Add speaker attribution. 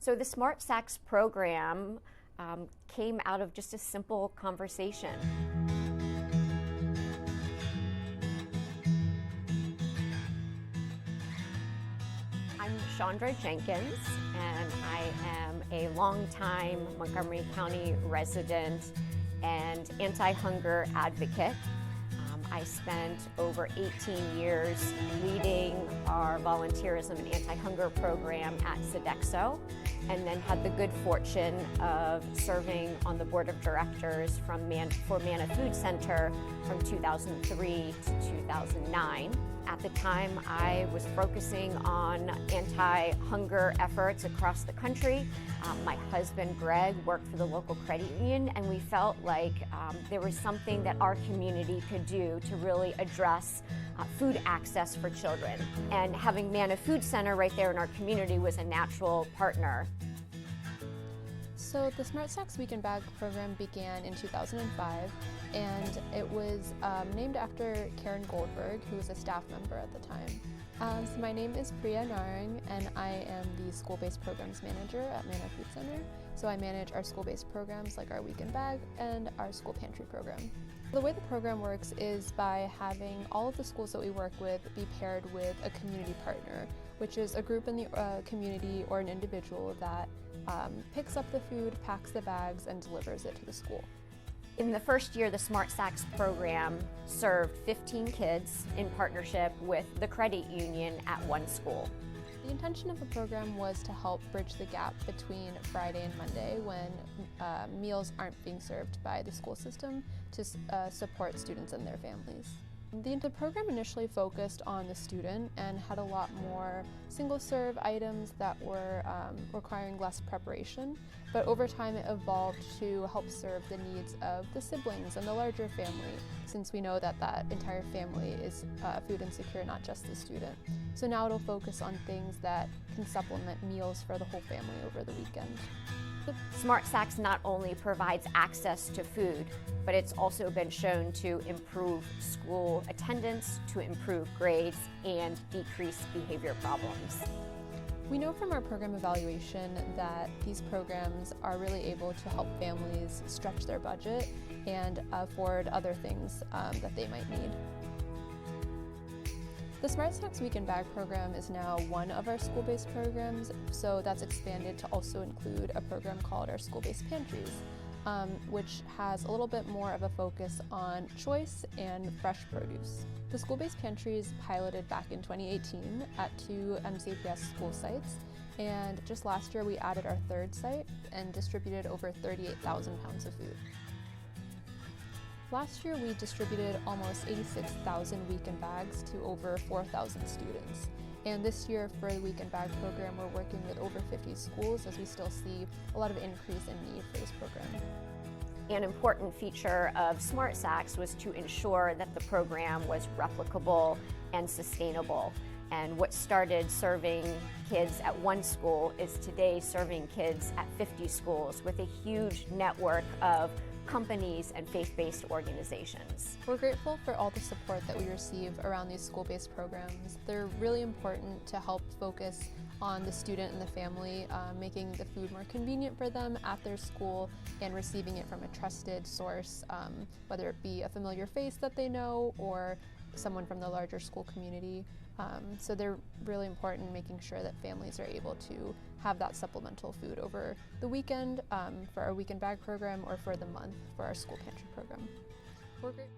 Speaker 1: So the Smart Sacks program came out of just a simple conversation. I'm Chandra Jenkins, and I am a longtime Montgomery County resident and anti-hunger advocate. I spent over 18 years leading our volunteerism and anti-hunger program at Sodexo, and then had the good fortune of serving on the board of directors for Manna Food Center from 2003 to 2009. At the time, I was focusing on anti-hunger efforts across the country. My husband, Greg, worked for the local credit union, and we felt like there was something that our community could do to really address food access for children. And having Manna Food Center right there in our community was a natural partner.
Speaker 2: So the Smart Sacks Weekend Bag program began in 2005, and it was named after Karen Goldberg, who was a staff member at the time. So my name is Priya Narang, and I am the School-Based Programs Manager at Manna Food Center. So I manage our school-based programs like our Weekend Bag and our School Pantry program. The way the program works is by having all of the schools that we work with be paired with a community partner, which is a group in the community or an individual that picks up the food, packs the bags, and delivers it to the school.
Speaker 1: In the first year, the Smart Sacks program served 15 kids in partnership with the credit union at one school.
Speaker 2: The intention of the program was to help bridge the gap between Friday and Monday when meals aren't being served by the school system to support students and their families. The program initially focused on the student and had a lot more single-serve items that were requiring less preparation, but over time it evolved to help serve the needs of the siblings and the larger family, since we know that that entire family is food insecure, not just the student. So now it'll focus on things that can supplement meals for the whole family over the weekend.
Speaker 1: Smart Sacks not only provides access to food, but it's also been shown to improve school attendance, to improve grades, and decrease behavior problems.
Speaker 2: We know from our program evaluation that these programs are really able to help families stretch their budget and afford other things that they might need. The Smart Sacks Weekend Bag program is now one of our school-based programs, so that's expanded to also include a program called our School-Based Pantries, which has a little bit more of a focus on choice and fresh produce. The School-Based Pantries piloted back in 2018 at 2 MCPS school sites, and just last year we added our third site and distributed over 38,000 pounds of food. Last year, we distributed almost 86,000 weekend bags to over 4,000 students. And this year, for the weekend bag program, we're working with over 50 schools as we still see a lot of increase in need for this program.
Speaker 1: An important feature of Smart Sacks was to ensure that the program was replicable and sustainable. And what started serving kids at one school is today serving kids at 50 schools with a huge network of companies and faith-based organizations.
Speaker 2: We're grateful for all the support that we receive around these school-based programs. They're really important to help focus on the student and the family, making the food more convenient for them at their school and receiving it from a trusted source, whether it be a familiar face that they know or someone from the larger school community. So they're really important, making sure that families are able to have that supplemental food over the weekend for our weekend bag program or for the month for our school pantry program. We're great.